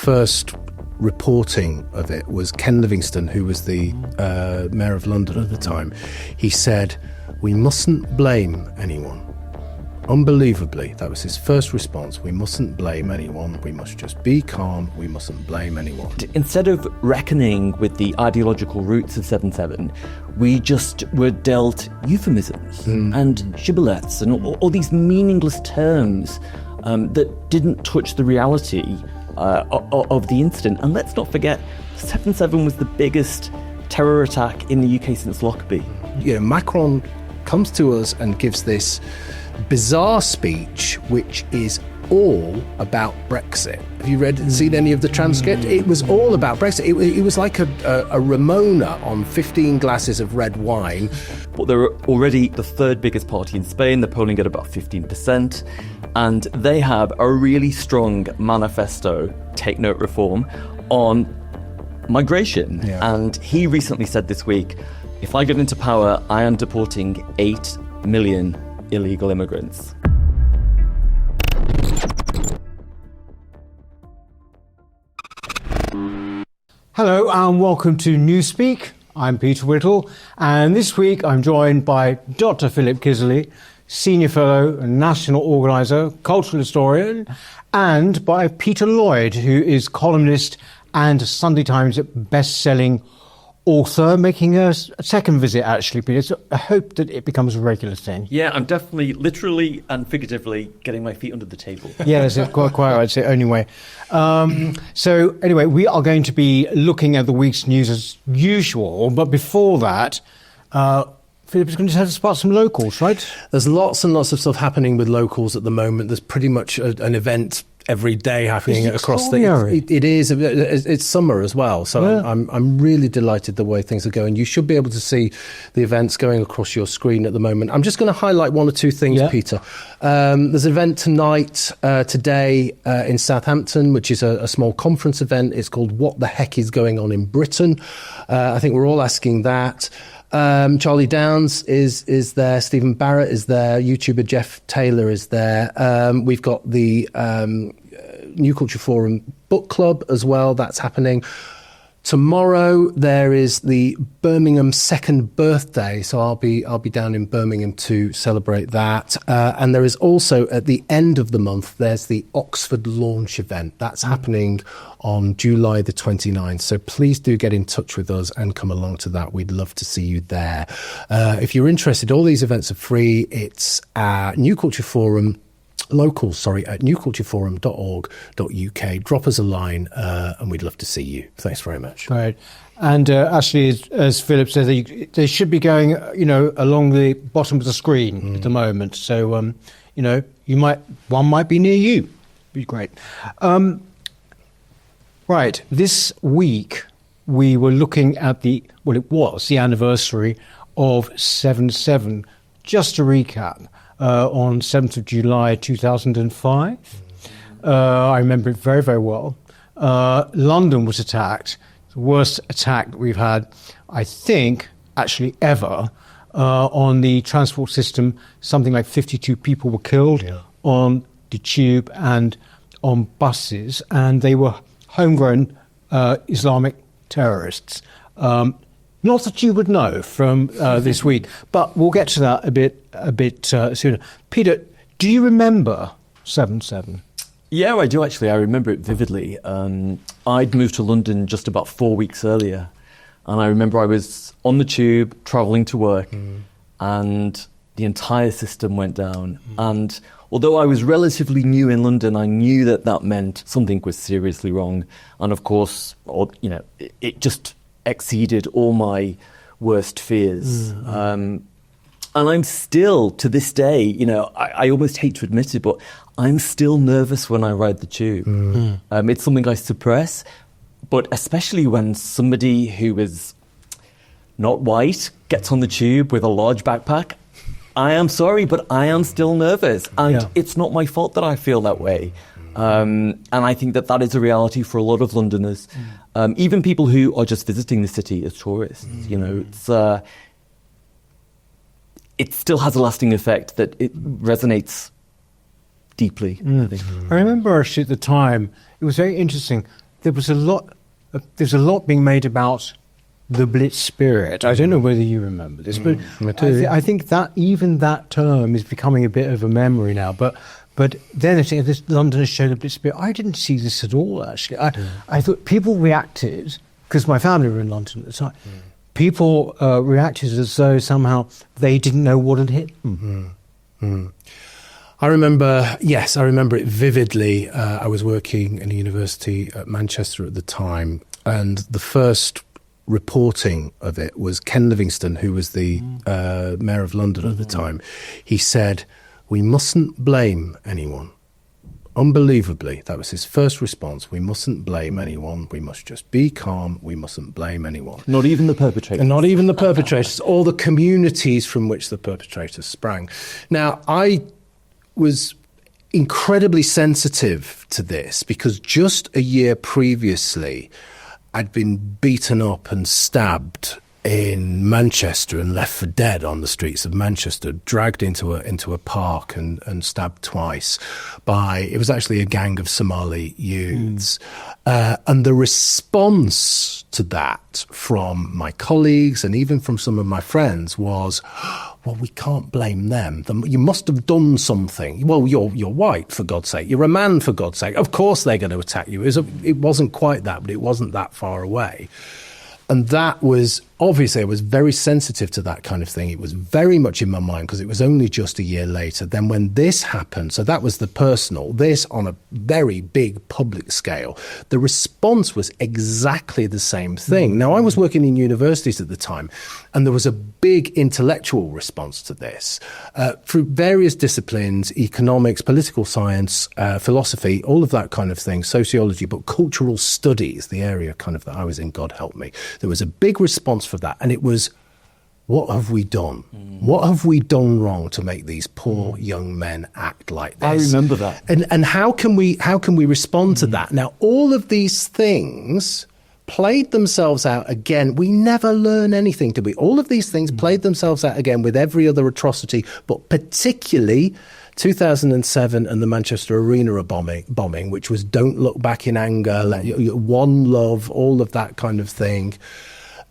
first reporting of it was Ken Livingstone, who was the Mayor of London at the time. He said, "We mustn't blame anyone." Unbelievably, that was his first response. We mustn't blame anyone. We must just be calm. We mustn't blame anyone. Instead of reckoning with the ideological roots of 7/7, we just were dealt euphemisms and shibboleths and all these meaningless terms that didn't touch the reality of the incident. And let's not forget, 7/7 was the biggest terror attack in the UK since Lockerbie. Macron comes to us and gives this bizarre speech, which is all about Brexit. Have you seen any of the transcript? It was all about Brexit. It was like a Ramona on 15 glasses of red wine. But they're already the third biggest party in Spain. They're polling at about 15%. And they have a really strong manifesto, take note reform, on migration. Yeah. And he recently said this week, if I get into power, I am deporting 8 million illegal immigrants. Hello and welcome to Newspeak. I'm Peter Whittle, and this week I'm joined by Dr. Philip Kiszely, Senior Fellow and National Organiser, Cultural Historian, and by Peter Lloyd, who is columnist and Sunday Times best-selling author, making a second visit, actually, Peter. So I hope that it becomes a regular thing. Yeah, I'm definitely, literally and figuratively getting my feet under the table. Yeah, that's it. Quite right, I'd say, anyway. So, anyway, we are going to be looking at the week's news as usual, but before that, Philip is going to tell us about some locals, right? There's lots and lots of stuff happening with locals at the moment. There's pretty much an event every day happening across the. It is. It's summer as well, so yeah. I'm really delighted the way things are going. You should be able to see the events going across your screen at the moment. I'm just going to highlight one or two things, Peter. There's an event tonight, today in Southampton, which is a small conference event. It's called "What the Heck is Going On in Britain?" I think we're all asking that. Charlie Downs is there, Stephen Barrett is there, YouTuber Jeff Taylor is there. We've got the New Culture Forum Book Club as well, that's happening. Tomorrow there is the Birmingham second birthday, so I'll be down in Birmingham to celebrate that. And there is also at the end of the month there's the Oxford launch event. That's happening on July the 29th. So please do get in touch with us and come along to that. We'd love to see you there. If you're interested, all these events are free. It's New Culture Forum. Locals, at newcultureforum.org.uk. Drop us a line and we'd love to see you. Thanks very much. Right. And actually, as Philip said, they should be going, along the bottom of the screen at the moment. So, one might be near you. Be great. Right. This week, we were looking at it was the anniversary of 7/7. Just to recap. On 7th of July 2005. I remember it very, very well. London was attacked. The worst attack that we've had, I think, actually ever, on the transport system. Something like 52 people were killed on the tube and on buses, and they were homegrown Islamic terrorists. Not that you would know from this week, but we'll get to that a bit sooner. Peter, do you remember 7/7? Yeah, I do actually. I remember it vividly. I'd moved to London just about 4 weeks earlier, and I remember I was on the tube travelling to work, and the entire system went down. And although I was relatively new in London, I knew that meant something was seriously wrong. And of course, it just exceeded all my worst fears. And I'm still, to this day, I almost hate to admit it, but I'm still nervous when I ride the tube. It's something I suppress, but especially when somebody who is not white gets on the tube with a large backpack, I am sorry, but I am still nervous. And it's not my fault that I feel that way. And I think that is a reality for a lot of Londoners. Even people who are just visiting the city as tourists, it still has a lasting effect that it resonates deeply. I remember actually at the time, it was very interesting. there's a lot being made about the Blitz spirit. I don't know whether you remember this, but I think that even that term is becoming a bit of a memory now. But then I think this London has shown the Blitz spirit. I didn't see this at all, actually. I thought people reacted, because my family were in London at the time, people reacted as though somehow they didn't know what had hit them. I remember it vividly. I was working in a university at Manchester at the time, and the first reporting of it was Ken Livingstone, who was the mayor of London at the time. He said, "We mustn't blame anyone." Unbelievably, that was his first response. We mustn't blame anyone. We must just be calm. We mustn't blame anyone. Not even the perpetrators. And not even the perpetrators, or the communities from which the perpetrators sprang. Now, I was incredibly sensitive to this because just a year previously, I'd been beaten up and stabbed in Manchester and left for dead on the streets of Manchester, dragged into a park and stabbed twice it was actually a gang of Somali youths. And the response to that from my colleagues and even from some of my friends was, well, we can't blame them. You must have done something. Well, you're white, for God's sake. You're a man, for God's sake. Of course they're going to attack you. It wasn't quite that, but it wasn't that far away. And that was, obviously, I was very sensitive to that kind of thing. It was very much in my mind because it was only just a year later. Then when this happened, so that was the personal, this on a very big public scale, the response was exactly the same thing. Now, I was working in universities at the time, and there was a big intellectual response to this through various disciplines, economics, political science, philosophy, all of that kind of thing, sociology, but cultural studies, the area kind of that I was in, God help me. There was a big response for that, and it was, what have we done? What have we done wrong to make these poor young men act like this? I remember that. And how can we respond to that? Now, all of these things played themselves out again. We never learn anything, do we? All of these things played themselves out again with every other atrocity, but particularly 2007 and the Manchester Arena bombing, which was don't look back in anger, one love, all of that kind of thing.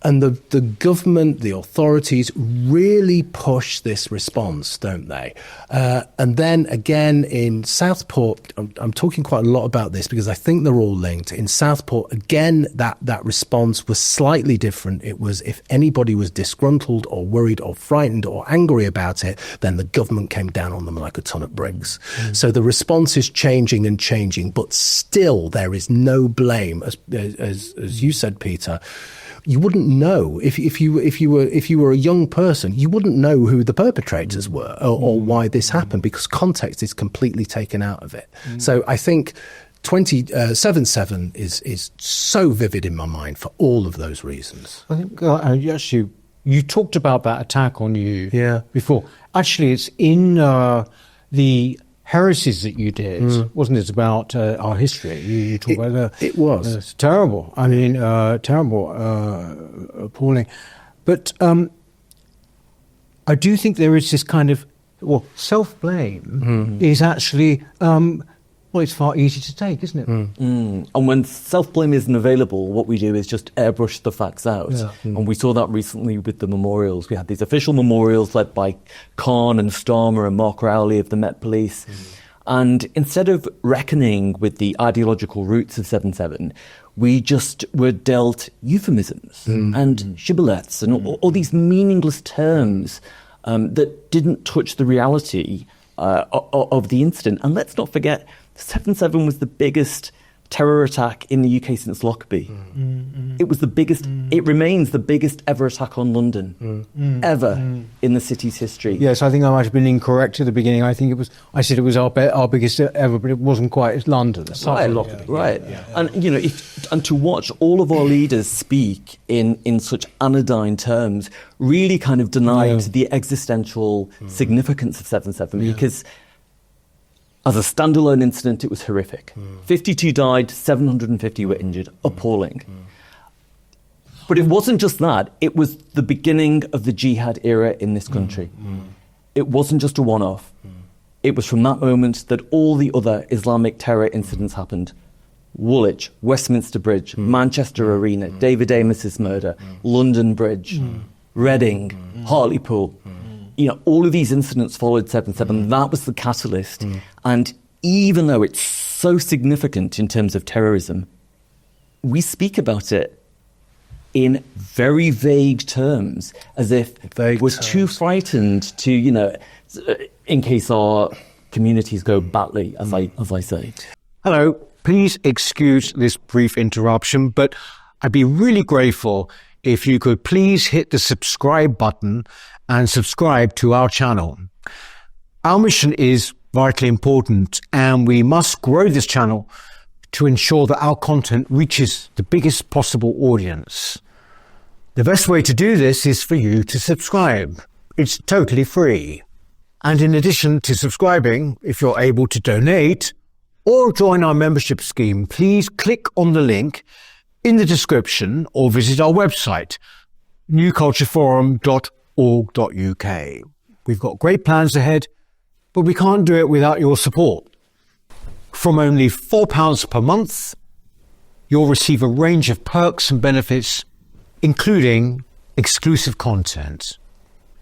And the government, the authorities really push this response, don't they? And then again in Southport, I'm talking quite a lot about this because I think they're all linked. In Southport, again, that response was slightly different. It was if anybody was disgruntled or worried or frightened or angry about it, then the government came down on them like a ton of bricks. So the response is changing and changing, but still there is no blame. As you said, Peter, you wouldn't know if you were a young person, you wouldn't know who the perpetrators were or why this happened because context is completely taken out of it. So I think 7/7 is so vivid in my mind for all of those reasons. I think actually you talked about that attack on you before. Actually, it's in the heresies that you did, wasn't it, about our history? You talk about it was. It's terrible. I mean, terrible, appalling. But I do think there is this kind of, self-blame is actually, it's far easier to take, isn't it? And when self-blame isn't available, what we do is just airbrush the facts out. And we saw that recently with the memorials. We had these official memorials led by Cant and Starmer and Mark Rowley of the Met Police. And instead of reckoning with the ideological roots of 7/7, we just were dealt euphemisms and shibboleths and all these meaningless terms that didn't touch the reality of the incident. And let's not forget, 7/7 was the biggest terror attack in the UK since Lockerbie. It was the biggest, it remains the biggest ever attack on London, ever in the city's history. Yes, I think I might have been incorrect at the beginning. I said it was our biggest ever, but it wasn't quite. It's London. Right. And, and to watch all of our leaders speak in such anodyne terms really kind of denied the existential significance of 7/7 because as a standalone incident, it was horrific. 52 died, 750 were injured. Appalling. But it wasn't just that. It was the beginning of the jihad era in this country. It wasn't just a one-off. It was from that moment that all the other Islamic terror incidents happened. Woolwich, Westminster Bridge, Manchester Arena, David Amos's murder, London Bridge, Reading, Hartlepool. All of these incidents followed 7/7. That was the catalyst. And even though it's so significant in terms of terrorism, we speak about it in very vague terms, as if we're too frightened to, in case our communities go badly, as I say. Hello. Please excuse this brief interruption, but I'd be really grateful if you could please hit the subscribe button and subscribe to our channel. Our mission is vitally important, and we must grow this channel to ensure that our content reaches the biggest possible audience. The best way to do this is for you to subscribe. It's totally free. And in addition to subscribing, if you're able to donate or join our membership scheme, please click on the link in the description or visit our website, newcultureforum.org.uk. We've got great plans ahead, but we can't do it without your support. From only £4 per month, you'll receive a range of perks and benefits, including exclusive content.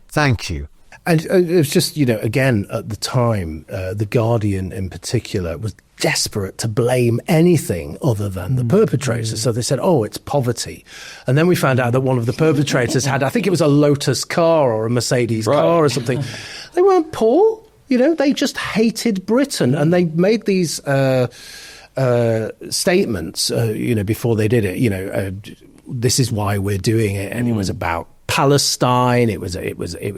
Thank you. And it was just, again, at the time, The Guardian in particular was desperate to blame anything other than the perpetrators. So they said, it's poverty. And then we found out that one of the perpetrators had, I think it was a Lotus car or a Mercedes car or something. They weren't poor, they just hated Britain. And they made these statements, before they did it, this is why we're doing it. And it was about Palestine. It was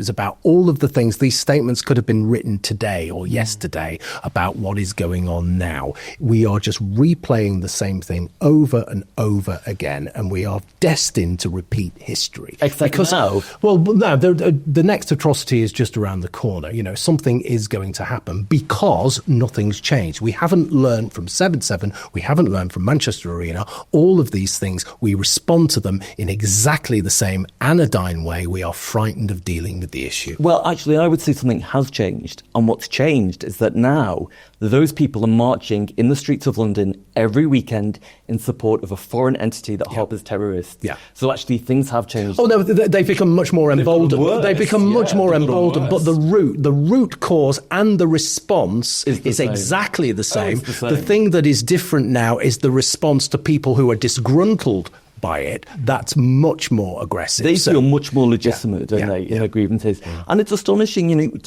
about all of the things. These statements could have been written today or yesterday about what is going on now. We are just replaying the same thing over and over again, and we are destined to repeat history. Because now, the next atrocity is just around the corner. Something is going to happen because nothing's changed. We haven't learned from 7/7. We haven't learned from Manchester Arena. All of these things, we respond to them in exactly the same anodyne way. We are frightened of dealing with the issue. Well, actually, I would say something has changed. And what's changed is that now those people are marching in the streets of London every weekend in support of a foreign entity that harbours terrorists. Yeah. So actually, things have changed. Oh, no, they've become much more emboldened. They've become much more emboldened. But the root cause and the response is exactly the same. The thing that is different now is the response to people who are disgruntled by it. That's much more aggressive. They feel much more legitimate, don't they, in their grievances. And it's astonishing,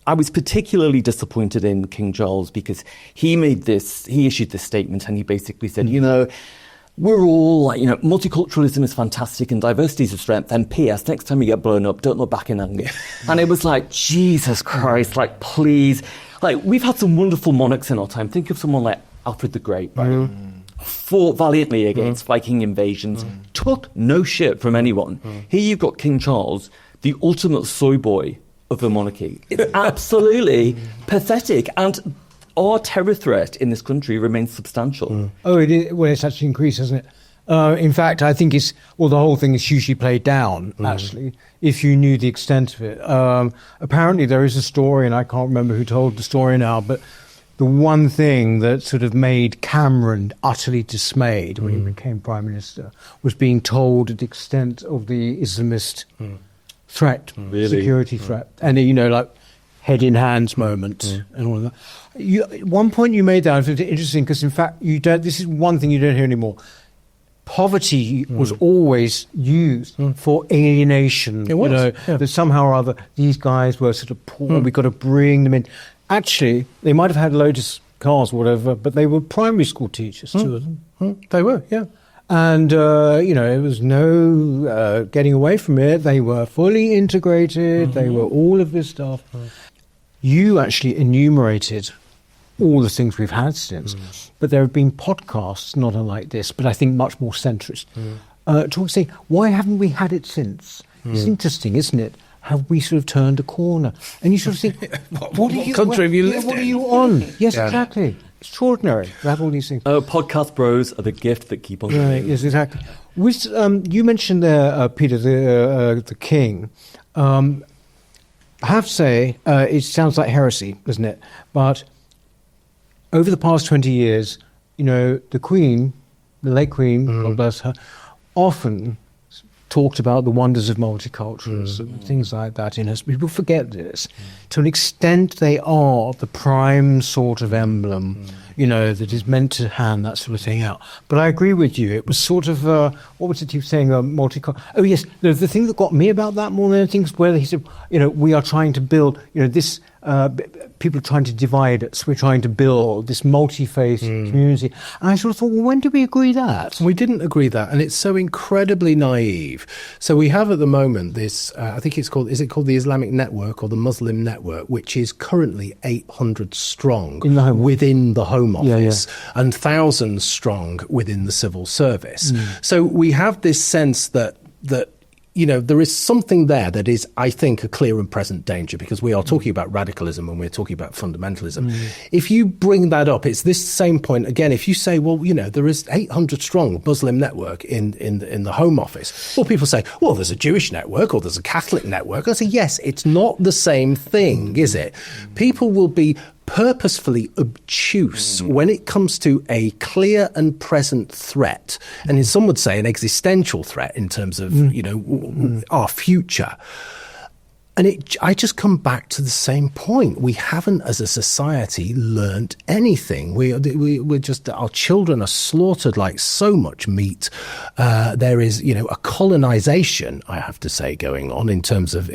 I was particularly disappointed in King Charles because he issued this statement and he basically said, we're all multiculturalism is fantastic and diversity is a strength, and P.S. next time you get blown up, don't look back in anger. And it was like, Jesus Christ, please. We've had some wonderful monarchs in our time. Think of someone like Alfred the Great, right? Fought valiantly against Viking invasions, took no shit from anyone. Here you've got King Charles, the ultimate soy boy of the monarchy. It's absolutely pathetic. And our terror threat in this country remains substantial. Oh, it is. Well, it's actually increased, hasn't it? In fact, I think the whole thing is hugely played down, actually, if you knew the extent of it. Apparently there is a story, and I can't remember who told the story now, but the one thing that sort of made Cameron utterly dismayed when he became Prime Minister was being told the extent of the Islamist threat, security threat. And, head in hands moment and all of that. One point you made there was interesting because, in fact, this is one thing you don't hear anymore. Poverty was always used for alienation. It was, that somehow or other these guys were sort of poor, we've got to bring them in. Actually, they might have had Lotus cars or whatever, but they were primary school teachers, two of them. They were, yeah. And, it was no getting away from it. They were fully integrated. They were all of this stuff. You actually enumerated all the things we've had since. But there have been podcasts not unlike this, but I think much more centrist. Saying, why haven't we had it since? It's interesting, isn't it? Have we sort of turned a corner? And you sort of think, what country have you lived in? What are you on? Yes, exactly. Extraordinary to have all these things. Podcast bros are the gift that keep on giving. Right, yes, exactly. You mentioned there, Peter, the king. I have to say, it sounds like heresy, doesn't it? But over the past 20 years, the Queen, the late Queen, God bless her, often talked about the wonders of multiculturalism and things like that in her. People forget this. To an extent, they are the prime sort of emblem, that is meant to hand that sort of thing out. But I agree with you. It was sort of, what was it he was saying, multicultural? Oh, yes, the thing that got me about that more than anything is where he said, we are trying to build, this, people are trying to divide us. We're trying to build this multi-faith community. And I sort of thought, well, when did we agree that? We didn't agree that, and it's so incredibly naive. So we have at the moment this, I think is it called the Islamic Network or the Muslim Network, which is currently 800 strong within the Home Office and thousands strong within the civil service. So we have this sense that there is something there that is, I think, a clear and present danger, because we are talking about radicalism and we're talking about fundamentalism. If you bring that up, it's this same point again. If you say, well, there is 800 strong Muslim network in the Home Office, well, people say, well, there's a Jewish network or there's a Catholic network. I say, yes, it's not the same thing, is it? People will be purposefully obtuse when it comes to a clear and present threat, and some would say an existential threat in terms of our future. And I just come back to the same point. We haven't, as a society, learnt anything. We're just, our children are slaughtered like so much meat. There is, a colonization, I have to say, going on in terms of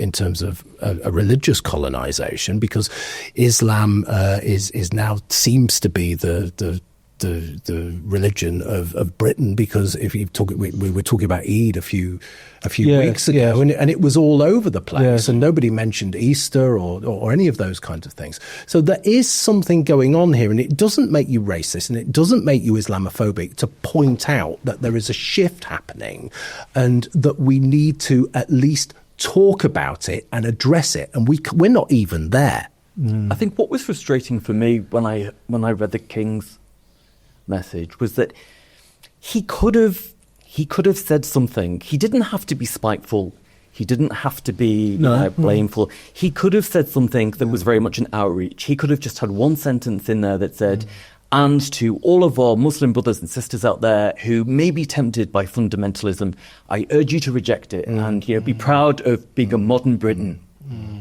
a religious colonization, because Islam is now seems to be the religion of Britain, because if you talk, we were talking about Eid a few weeks ago, and it was all over the place, and nobody mentioned Easter or any of those kinds of things. So there is something going on here, and it doesn't make you racist, and it doesn't make you Islamophobic to point out that there is a shift happening, and that we need to at least talk about it and address it, and we're not even there. I think what was frustrating for me when I read the King's message was that he could have said something. He didn't have to be spiteful. He didn't have to be blameful. He could have said something that was very much an outreach. He could have just had one sentence in there that said, and to all of our Muslim brothers and sisters out there who may be tempted by fundamentalism, I urge you to reject it and be proud of being a modern Britain.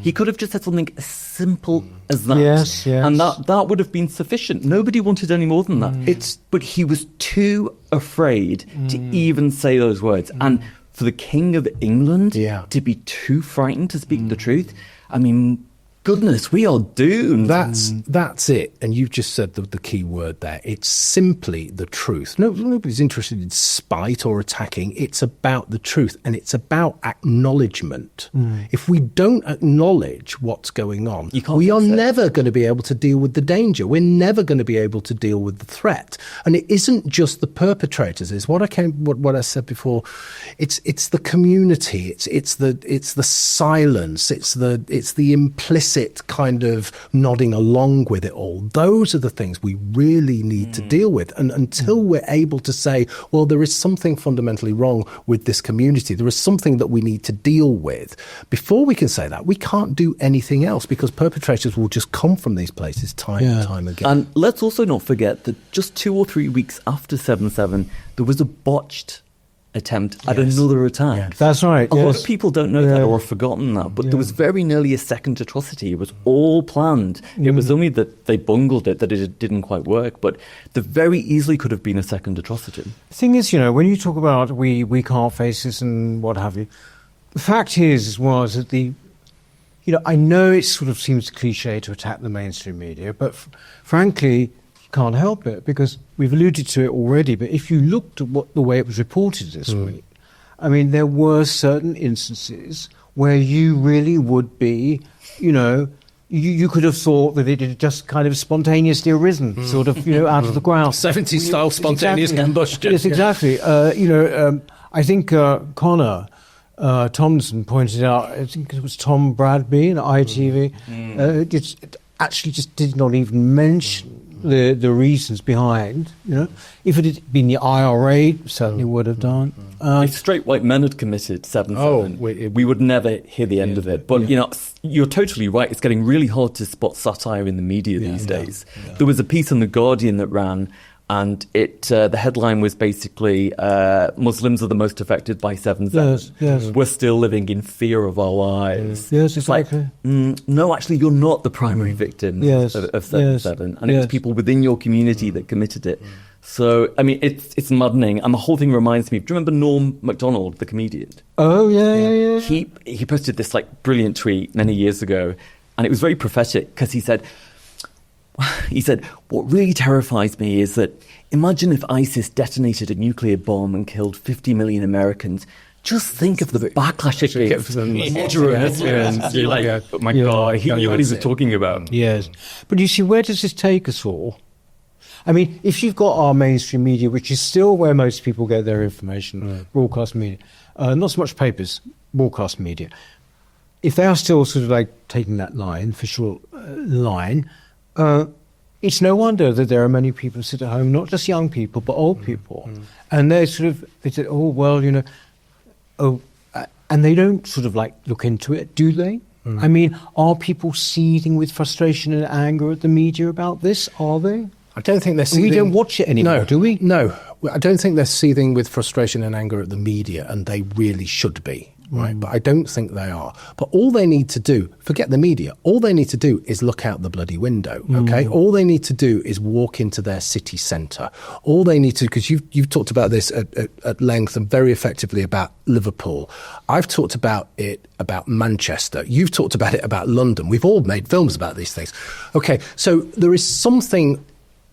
He could have just said something as simple as that. Yes. And that would have been sufficient. Nobody wanted any more than that. But he was too afraid to even say those words. And for the King of England to be too frightened to speak the truth, I mean, goodness, we are doomed. That's it. And you've just said the key word there. It's simply the truth. Nobody's interested in spite or attacking. It's about the truth, and it's about acknowledgement. If we don't acknowledge what's going on, we are never going to be able to deal with the danger. We're never going to be able to deal with the threat. And it isn't just the perpetrators. It's what I said before. It's the community. It's the silence. It's the implicit kind of nodding along with it all. Those are the things we really need to deal with. And until we're able to say, well, there is something fundamentally wrong with this community, there is something that we need to deal with, before we can say that, we can't do anything else, because perpetrators will just come from these places time and time again. And let's also not forget that just 2 or 3 weeks after 7/7, there was a botched attempt at another attack. Yes. That's right. A lot of people don't know that or have forgotten that, but there was very nearly a second atrocity. It was all planned. It was only that they bungled it, that it didn't quite work, but there very easily could have been a second atrocity. The thing is, when you talk about we can't face this and what have you, the fact was that I know it sort of seems cliche to attack the mainstream media, but frankly, can't help it, because we've alluded to it already. But if you looked at the way it was reported this week, I mean, there were certain instances where you really would be, you could have thought that it had just kind of spontaneously arisen, sort of, out of the ground. 70s style spontaneous combustion. Yes, exactly. I think Connor Thompson pointed out, I think it was Tom Bradby in ITV, actually just did not even mention the reasons behind, If it had been the IRA, certainly would have done. If straight white men had committed 7/7, we would never hear the end of it. But, you're totally right. It's getting really hard to spot satire in the media these days. There was a piece in The Guardian that ran, and the headline was basically Muslims are the most affected by 7/7. Yes. We're still living in fear of our lives. Yes, exactly. No, actually, you're not the primary victim of 7/7, and it was people within your community that committed it. So, I mean, it's maddening, and the whole thing reminds me. Do you remember Norm Macdonald, the comedian? Oh yeah. He posted this brilliant tweet many years ago, and it was very prophetic because he said, what really terrifies me is that imagine if ISIS detonated a nuclear bomb and killed 50 million Americans. Just think of the backlash it gives. You're like, oh my God, he knew what he was talking about. Yes. But you see, where does this take us all? I mean, if you've got our mainstream media, which is still where most people get their information, broadcast media, not so much papers, broadcast media, if they are still sort of taking that line, official line, it's no wonder that there are many people who sit at home, not just young people, but old people. And they say, oh, well, and they don't sort of look into it, do they? I mean, are people seething with frustration and anger at the media about this? Are they? I don't think they're seething. We don't watch it anymore, do we? No, I don't think they're seething with frustration and anger at the media, and they really should be, right? But I don't think they are. But all they need to do, forget the media, all they need to do is look out the bloody window, okay? All they need to do is walk into their city centre. All they need to, because you've talked about this at length and very effectively about Liverpool. I've talked about it about Manchester. You've talked about it about London. We've all made films about these things. Okay, so there is something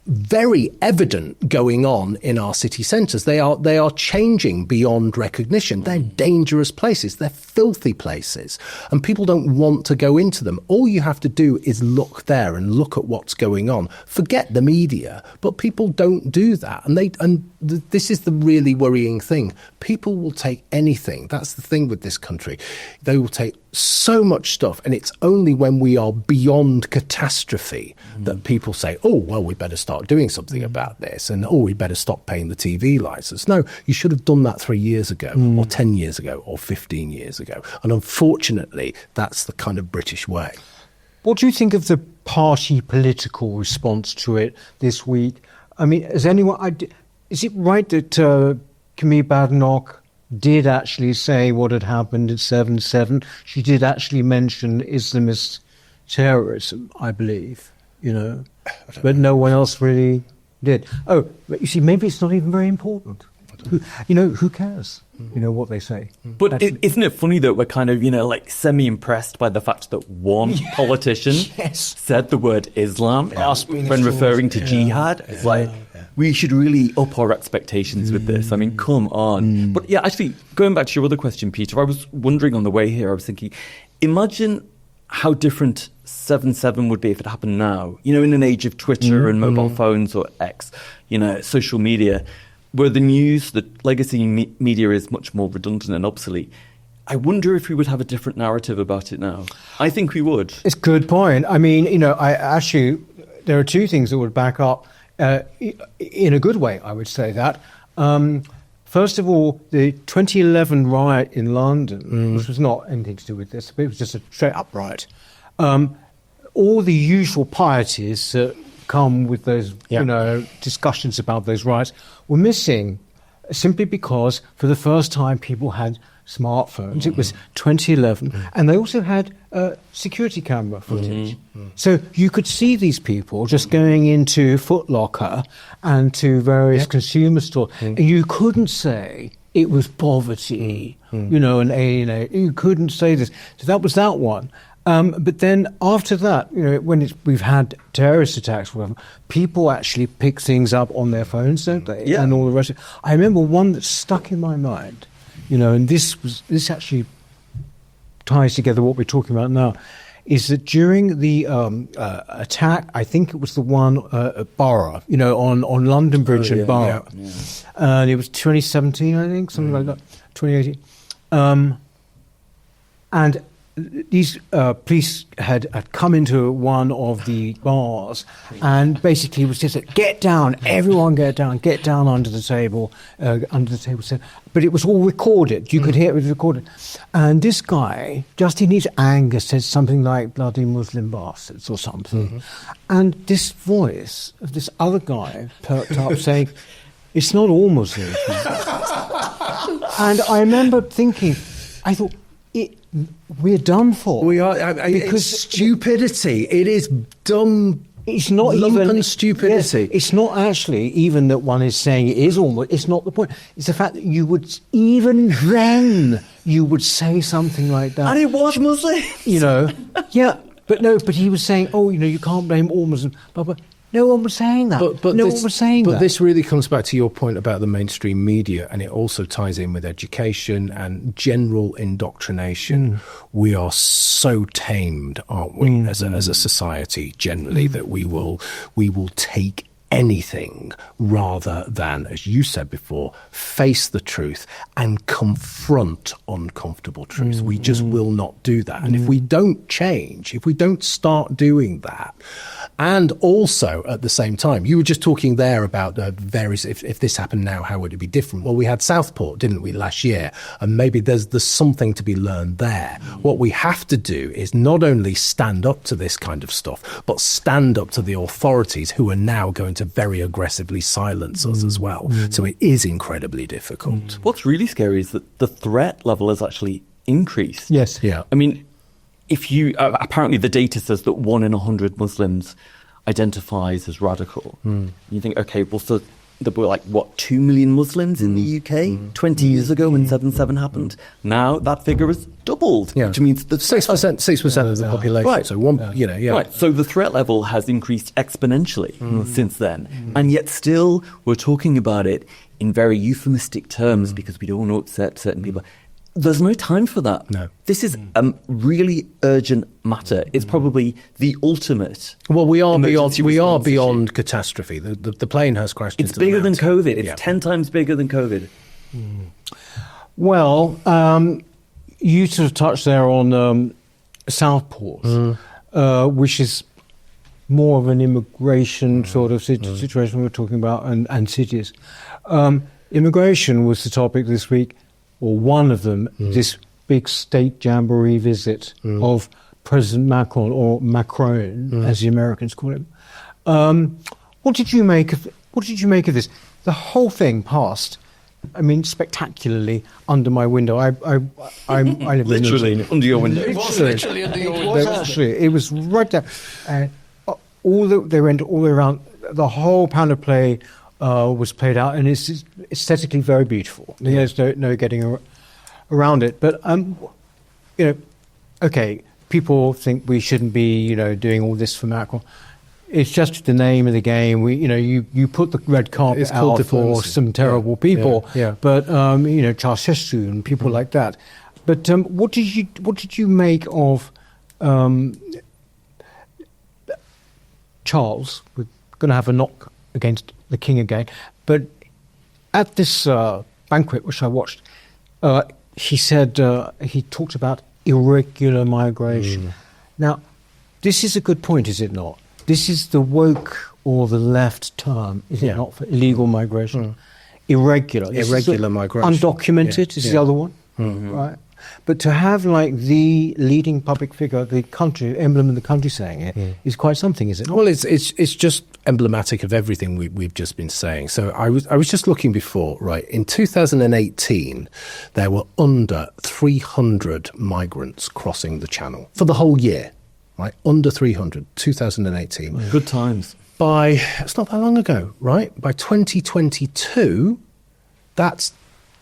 very evident going on in our city centres. They are changing beyond recognition. They're dangerous places. They're filthy places. And people don't want to go into them. All you have to do is look there and look at what's going on. Forget the media. But people don't do that. And this is the really worrying thing. People will take anything. That's the thing with this country. They will take so much stuff, and it's only when we are beyond catastrophe that people say, oh, well, we better start doing something about this, and oh, we better stop paying the TV licence. No, you should have done that 3 years ago, or 10 years ago, or 15 years ago. And unfortunately, that's the kind of British way. What do you think of the party political response to it this week? I mean, is it right that Camille Badenoch did actually say what had happened at 7/7? She did actually mention Islamist terrorism, I believe, but no one else really did. Oh, but you see, maybe it's not even very important. Who cares? What they say. But isn't it funny that we're kind of, semi-impressed by the fact that one politician said the word Islam when referring to jihad? It's we should really up our expectations with this. I mean, come on. But yeah, actually, going back to your other question, Peter, I was wondering on the way here, I was thinking, imagine how different 7/7 would be if it happened now, in an age of Twitter and mobile phones or X, social media, where the news, the legacy media is much more redundant and obsolete. I wonder if we would have a different narrative about it now. I think we would. It's a good point. I mean, there are two things that would back up in a good way, I would say that. First of all, the 2011 riot in London, which was not anything to do with this, but it was just a straight-up riot. All the usual pieties that come with those, discussions about those riots were missing, simply because for the first time people had smartphones. It was 2011, and they also had security camera footage. So you could see these people just going into Foot Locker and to various consumer stores, and you couldn't say it was poverty, and alienate. You couldn't say this. So that was that one. But then after that, when we've had terrorist attacks, whatever, people actually pick things up on their phones, don't they? Yeah. And all the rest. I remember one that stuck in my mind. And this actually ties together what we're talking about now, is that during the attack, I think it was the one at Borough, on London Bridge and Borough, and it was 2017, I think, something like that, 2018, and these police had come into one of the bars and basically was just like, get down, everyone get down under the table. But it was all recorded. You could hear it was recorded. And this guy, just in his anger, said something like bloody Muslim bastards or something. And this voice of this other guy perked up saying, it's not all Muslims. And I remember thinking, I thought, we're done for. We are, because it's stupidity. It is dumb. It's not even stupidity. Yes, it's not actually even that one is saying it is almost. It's not the point. It's the fact that you would even then you would say something like that. And it was Muslim. Yeah, but he was saying, you can't blame all Muslims. But no one was saying that. But no one was saying that. But this really comes back to your point about the mainstream media, and it also ties in with education and general indoctrination. We are so tamed, aren't we, as a society generally, that we will take anything rather than, as you said before, face the truth and confront uncomfortable truth. We just will not do that. And if we don't change, if we don't start doing that, and also at the same time, you were just talking there about various, if this happened now, how would it be different? Well, we had Southport, didn't we, last year? And maybe there's something to be learned there. What we have to do is not only stand up to this kind of stuff, but stand up to the authorities who are now going to very aggressively silence us as well. So it is incredibly difficult. What's really scary is that the threat level has actually increased. Yes. Yeah. I mean, if you apparently the data says that 1 in 100 Muslims identifies as radical. You think, okay, well, so there were 2 million Muslims in the UK 20 years ago when 7/7 happened. Now that figure has doubled, which means that 6% of the population. Right. So Right. So the threat level has increased exponentially since then, and yet still we're talking about it in very euphemistic terms because we don't want to upset certain people. There's no time for that. No. This is a really urgent matter. It's probably the ultimate. Well, we are beyond beyond catastrophe. The plane has crashed. It's bigger than COVID. It's 10 times bigger than COVID. Well, you sort of touched there on Southport, which is more of an immigration sort of situation we were talking about, and cities. Immigration was the topic this week. Or one of them, this big state jamboree visit of President Macron, or Macron, as the Americans call him. What did you make of this? The whole thing passed, I mean, spectacularly under my window. I live Literally under your window. It was literally under your window. It was right there. They went all the way around. The whole Pound of Play was played out, and it's aesthetically very beautiful. There's no getting around it. But okay, people think we shouldn't be doing all this for Macron. It's just the name of the game. You put the red carpet out for some terrible people. But Ceausescu and people like that. But what did you make of Charles? We're going to have a knock against the king again. But at this banquet, which I watched, he said he talked about irregular migration. Now, this is a good point, is it not? This is the woke or the left term, is it not, for illegal migration? Irregular migration. Undocumented is the other one, right? But to have the leading public figure, the country emblem of the country saying it is quite something, is it not? Well, it's just emblematic of everything we've just been saying. So I was just looking before, right? In 2018, there were under 300 migrants crossing the Channel for the whole year, right? Under 300, 2018. Good times. It's not that long ago, right? By 2022, that's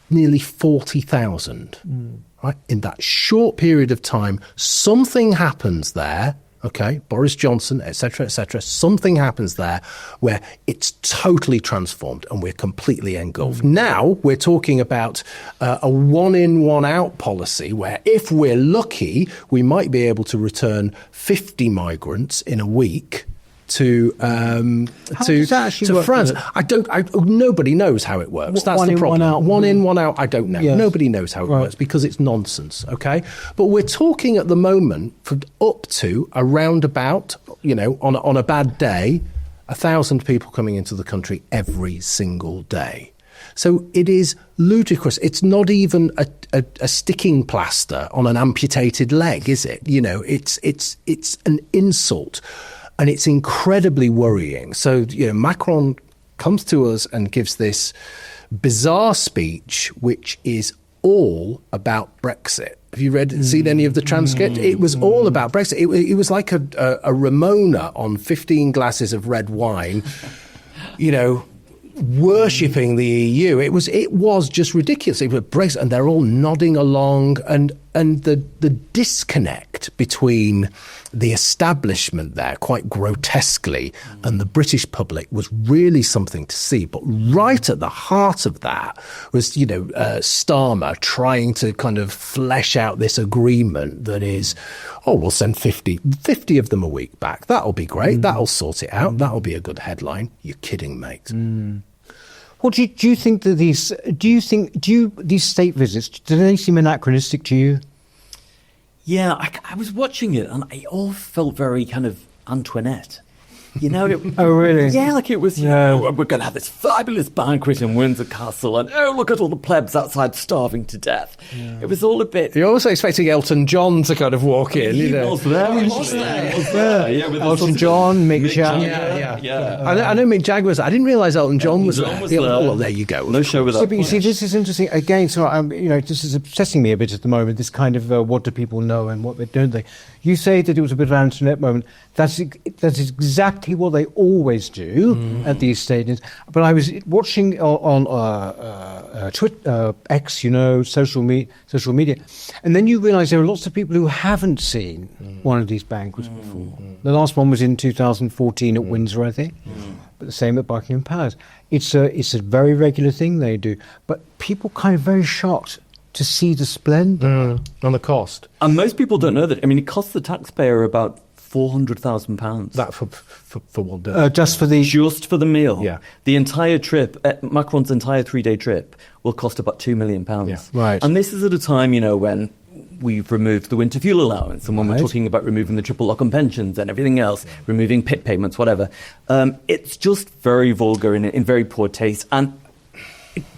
nearly 40,000. Right? In that short period of time, something happens there, okay, Boris Johnson, etc., something happens there where it's totally transformed and we're completely engulfed. Now we're talking about a one-in, one-out policy where if we're lucky, we might be able to return 50 migrants in a week, to France. Nobody knows how it works. That's the problem. One in, one out. I don't know. Yes. Nobody knows how it works because it's nonsense. Okay, but we're talking at the moment for up to around about, on a bad day, 1,000 people coming into the country every single day. So it is ludicrous. It's not even a sticking plaster on an amputated leg, is it? It's an insult, and it's incredibly worrying. So Macron comes to us and gives this bizarre speech, which is all about Brexit. Have you seen any of the transcript? It was all about Brexit. It was like a Ramona on 15 glasses of red wine, worshipping the EU. It was just ridiculous. It was Brexit, and they're all nodding along, and the disconnect between the establishment there, quite grotesquely, and the British public was really something to see. But right at the heart of that was, Starmer trying to kind of flesh out this agreement that is, we'll send 50 of them a week back. That'll be great. That'll sort it out. That'll be a good headline. You're kidding, mate. Well, do you think that these state visits, do they seem anachronistic to you? Yeah, I was watching it, and it all felt very kind of Antoinette. Oh, really? Yeah, like it was, we're going to have this fabulous banquet in Windsor Castle, and look at all the plebs outside starving to death. Yeah. It was all a bit... You're also expecting Elton John to kind of walk in, He was there. He was there. Yeah, Elton John, Mick Jagger. Yeah. I know Mick Jagger was there. I didn't realise Elton John was there. Well, there you go. No show without. But you see, this is interesting. Again, so this is obsessing me a bit at the moment, this kind of what do people know and what don't they? You say that it was a bit of an Antoinette moment. That's exactly what they always do at these stadiums. But I was watching on Twitter, X, social media, and then you realise there are lots of people who haven't seen one of these banquets before. The last one was in 2014 at Windsor, I think, but the same at Buckingham Palace. It's a very regular thing they do, but people kind of very shocked to see the splendour on the cost. And most people don't know that. I mean, it costs the taxpayer about £400,000. That for one day? Just for the meal. Yeah. The entire trip, Macron's entire 3-day trip, will cost about £2 million. Yeah. Right. And this is at a time, when we've removed the winter fuel allowance, and when we're talking about removing the triple lock on pensions and everything else, removing PIT payments, whatever. It's just very vulgar and in very poor taste. And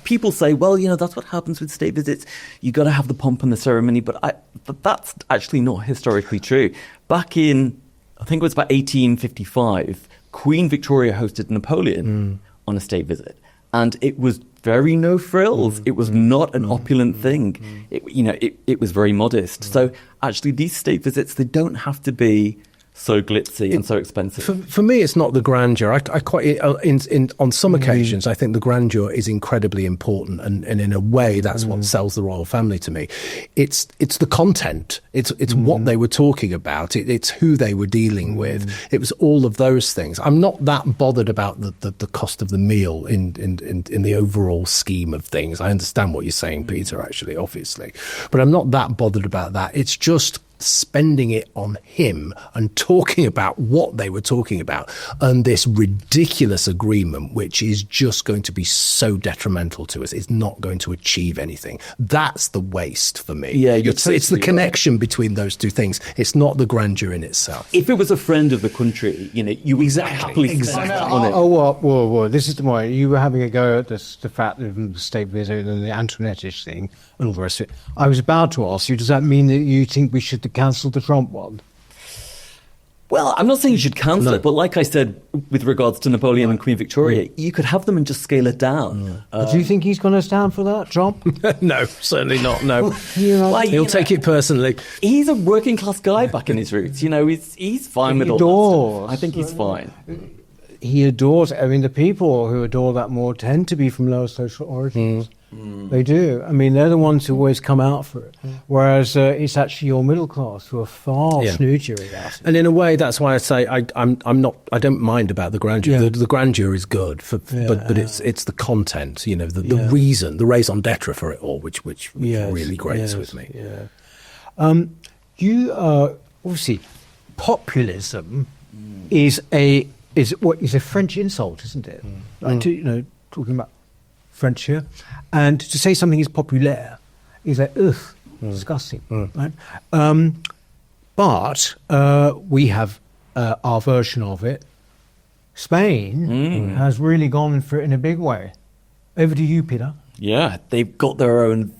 people say, well, that's what happens with state visits. You got to have the pomp and the ceremony, but that's actually not historically true. Back in, I think it was about 1855, Queen Victoria hosted Napoleon on a state visit, and it was very no frills. It was not an opulent thing. It was very modest. So actually, these state visits, they don't have to be so glitzy and so expensive. For me, it's not the grandeur. I quite on some occasions, I think the grandeur is incredibly important, and in a way, that's what sells the royal family to me. It's the content. It's what they were talking about. It's who they were dealing with. It was all of those things. I'm not that bothered about the cost of the meal in the overall scheme of things. I understand what you're saying, Peter. Actually, obviously, but I'm not that bothered about that. It's just spending it on him and talking about what they were talking about and this ridiculous agreement, which is just going to be so detrimental to us. It's not going to achieve anything. That's the waste for me. Yeah, it's the connection between those two things. It's not the grandeur in itself. If it was a friend of the country, you happily spend on it. Whoa. This is the point. You were having a go at the fact of the state visit and the Antoinette-ish thing and all the rest of it. I was about to ask you, does that mean that you think we should cancel the Trump one? Well, I'm not saying you should cancel it, but like I said, with regards to Napoleon and Queen Victoria, you could have them and just scale it down. Do you think he's going to stand for that, Trump? No, certainly not, no. Like, he'll take it personally. He's a working class guy back in his roots. He's fine with all that stuff. I think he's fine. He adores, the people who adore that more tend to be from lower social origins. They do. They're the ones who always come out for it. Whereas it's actually your middle class who are far snootier about it. And in a way, that's why I say I don't mind about the grandeur. Yeah. The grandeur is good, but it's the content. The reason, the raison d'être for it all, which really grates with me. Yeah. You obviously populism is a is what is a French insult, isn't it? Like talking about French here, and to say something is populaire is like ugh, disgusting, right? But we have our version of it. Spain has really gone for it in a big way. Over to you, Peter. Yeah, they've got their own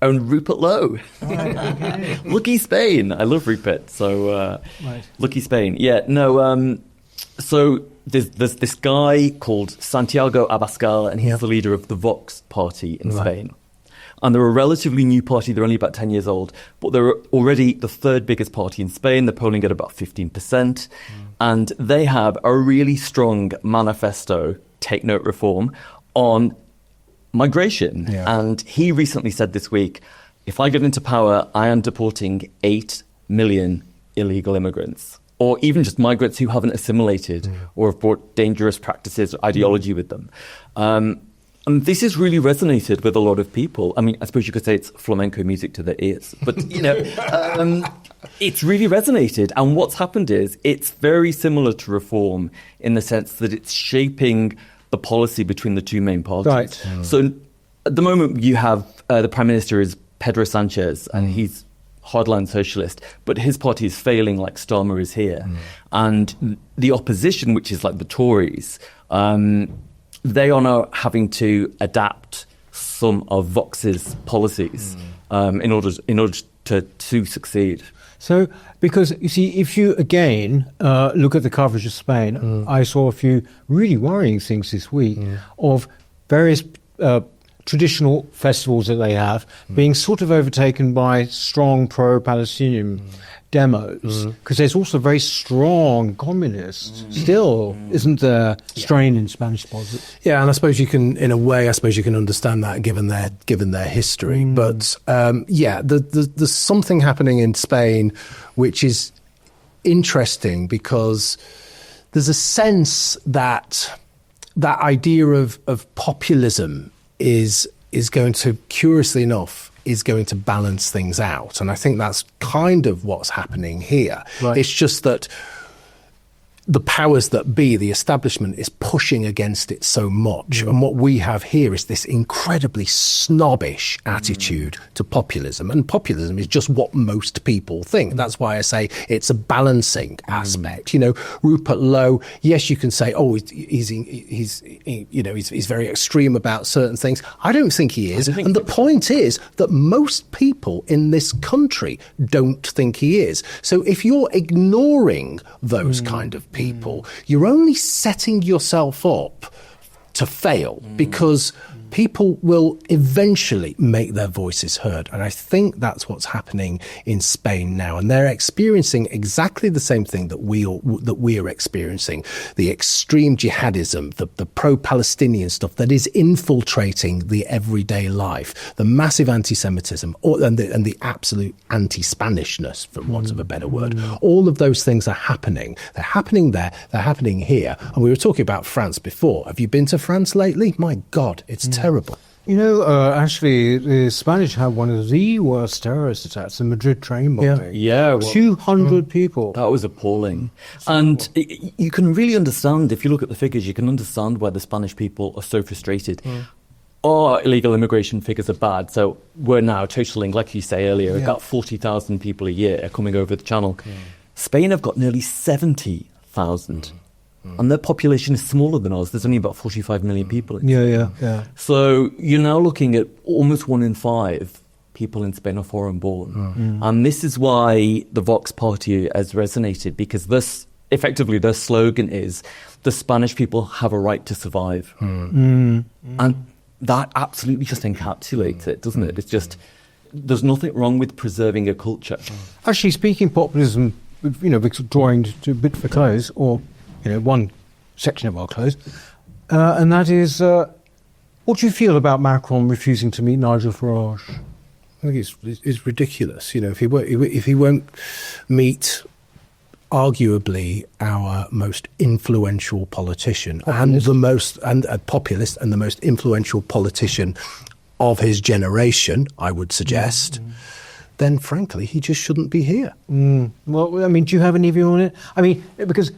own Rupert Lowe. Right, okay. Lucky Spain. I love Rupert, so Right. lucky Spain. Yeah, no, so there's this guy called Santiago Abascal, and he's the leader of the Vox party in Spain. And they're a relatively new party. They're only about 10 years old, but they're already the third biggest party in Spain. They're polling at about 15%. And they have a really strong manifesto, take note reform, on migration. Yeah. And he recently said this week, if I get into power, I am deporting 8 million illegal immigrants, or even just migrants who haven't assimilated or have brought dangerous practices or ideology with them. And this has really resonated with a lot of people. I mean, I suppose you could say it's flamenco music to their ears, but, it's really resonated. And what's happened is it's very similar to reform in the sense that it's shaping the policy between the two main parties. Right. So at the moment you have the Prime Minister is Pedro Sanchez, and he's hardline socialist, but his party is failing like Starmer is here. And the opposition, which is like the Tories, they are now having to adapt some of Vox's policies in order to succeed. So, because you see, if you again look at the coverage of Spain, I saw a few really worrying things this week of various traditional festivals that they have being sort of overtaken by strong pro-Palestinian demos, because there's also very strong communists still, isn't there, strain in Spanish politics? Yeah, and I suppose you can, in a way, understand that given their history. But there's something happening in Spain which is interesting, because there's a sense that that idea of populism is going to, curiously enough, is going to balance things out. And I think that's kind of what's happening here. Right. It's just that the powers that be, the establishment, is pushing against it so much. And what we have here is this incredibly snobbish attitude to populism. And populism is just what most people think. That's why I say it's a balancing aspect. Rupert Lowe, yes, you can say, oh, he's very extreme about certain things. I don't think he is. And the point is that most people in this country don't think he is. So if you're ignoring those kind of people, you're only setting yourself up to fail, because people will eventually make their voices heard. And I think that's what's happening in Spain now. And they're experiencing exactly the same thing that we are experiencing. The extreme jihadism, the pro-Palestinian stuff that is infiltrating the everyday life, the massive anti-Semitism, and the absolute anti-Spanishness, for want of a better word. All of those things are happening. They're happening there. They're happening here. And we were talking about France before. Have you been to France lately? My God, it's terrible. Actually, the Spanish had one of the worst terrorist attacks, the Madrid train bombing. Yeah. 200 people. That was appalling. And you can really understand, if you look at the figures, you can understand why the Spanish people are so frustrated. Our illegal immigration figures are bad, so we're now totaling, like you say earlier, about 40,000 people a year coming over the channel. Spain have got nearly 70,000. And their population is smaller than ours. There's only about 45 million people in Spain. Yeah. So you're now looking at almost 1 in 5 people in Spain are foreign born. And this is why the Vox party has resonated, because effectively their slogan is, the Spanish people have a right to survive. And that absolutely just encapsulates it, doesn't it? It's just, there's nothing wrong with preserving a culture. Actually, speaking populism, we're drawing to a bit of a close, or one section of our close, and that is, what do you feel about Macron refusing to meet Nigel Farage? I think it's ridiculous. If he won't meet arguably our most influential politician and the most populist and the most influential politician of his generation, I would suggest. Then, frankly, he just shouldn't be here. Well, I mean, do you have any view on it? I mean, because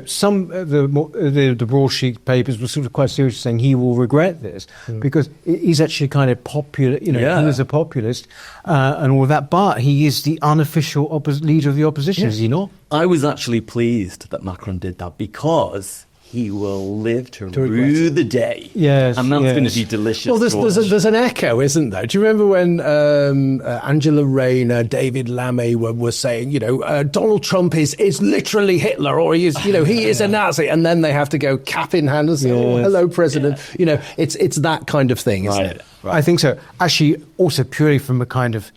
some of the broadsheet papers were sort of quite seriously saying he will regret this because he's actually kind of popular, he was a populist and all that, but he is the unofficial leader of the opposition, is he not? I was actually pleased that Macron did that because he will live to rue the day. Yes, and that's going to be delicious. Well, there's an echo, isn't there? Do you remember when Angela Rayner, David Lammy were saying, Donald Trump is literally Hitler, or he is a Nazi, and then they have to go cap in hand and say, hello, President. Yeah. It's that kind of thing, isn't it? Right. I think so. Actually, also purely from a kind of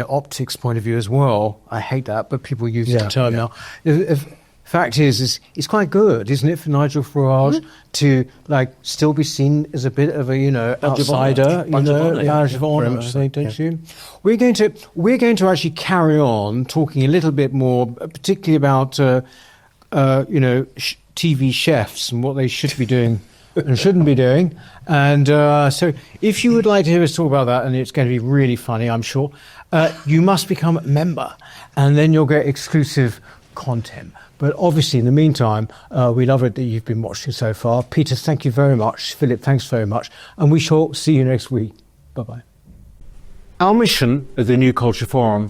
optics point of view as well. I hate that, but people use the term now. Fact is it's quite good, isn't it, for Nigel Farage to still be seen as a bit of a outsider, badge of honour, don't you? We're going to actually carry on talking a little bit more, particularly about TV chefs and what they should be doing and shouldn't be doing. And so, if you would like to hear us talk about that, and it's going to be really funny, I'm sure, you must become a member, and then you'll get exclusive content. But obviously, in the meantime, we love it that you've been watching so far. Peter, thank you very much. Philip, thanks very much. And we shall see you next week. Bye-bye. Our mission at the New Culture Forum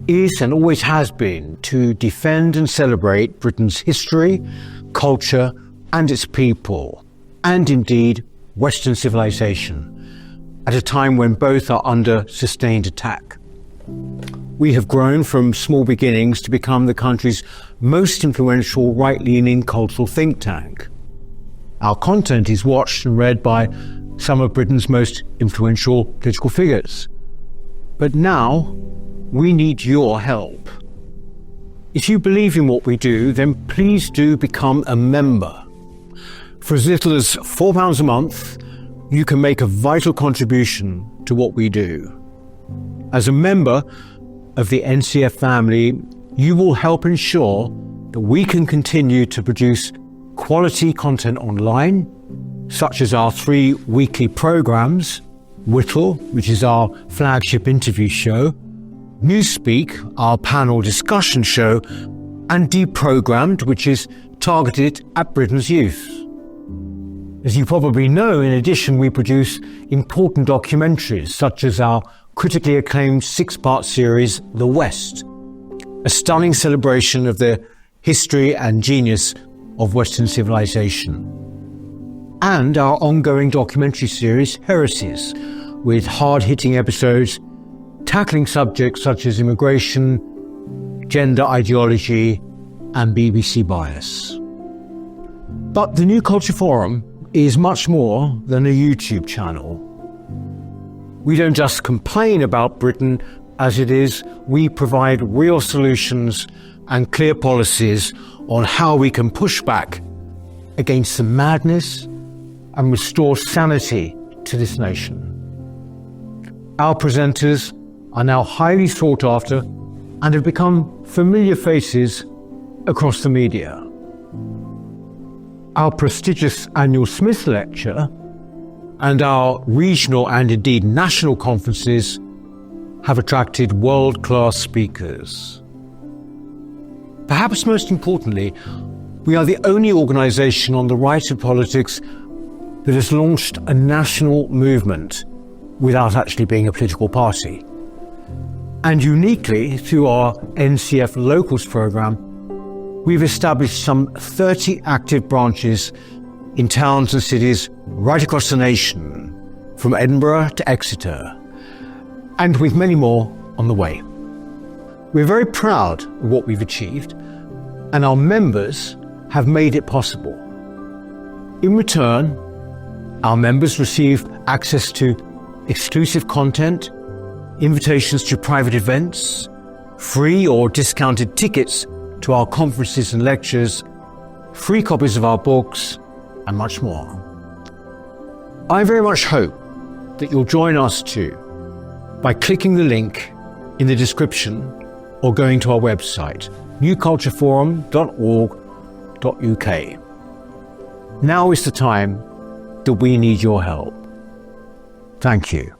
is and always has been to defend and celebrate Britain's history, culture, and its people, and indeed Western civilization, at a time when both are under sustained attack. We have grown from small beginnings to become the country's most influential right-leaning cultural think tank. Our content is watched and read by some of Britain's most influential political figures. But now, we need your help. If you believe in what we do, then please do become a member. For as little as £4 a month, you can make a vital contribution to what we do. As a member of the NCF family, you will help ensure that we can continue to produce quality content online, such as our 3 weekly programs, Whittle, which is our flagship interview show, Newspeak, our panel discussion show, and Deprogrammed, which is targeted at Britain's youth. As you probably know, in addition, we produce important documentaries, such as our critically acclaimed 6-part series, The West, a stunning celebration of the history and genius of Western civilization, and our ongoing documentary series, Heresies, with hard-hitting episodes tackling subjects such as immigration, gender ideology, and BBC bias. But the New Culture Forum is much more than a YouTube channel. We don't just complain about Britain as it is, we provide real solutions and clear policies on how we can push back against the madness and restore sanity to this nation. Our presenters are now highly sought after and have become familiar faces across the media. Our prestigious annual Smith Lecture and our regional and indeed national conferences have attracted world-class speakers. Perhaps most importantly, we are the only organisation on the right of politics that has launched a national movement without actually being a political party. And uniquely, through our NCF Locals programme, we've established some 30 active branches in towns and cities right across the nation, from Edinburgh to Exeter, and with many more on the way. We're very proud of what we've achieved, and our members have made it possible. In return, our members receive access to exclusive content, invitations to private events, free or discounted tickets to our conferences and lectures, free copies of our books, and much more. I very much hope that you'll join us too by clicking the link in the description or going to our website, newcultureforum.org.uk. Now is the time that we need your help. Thank you.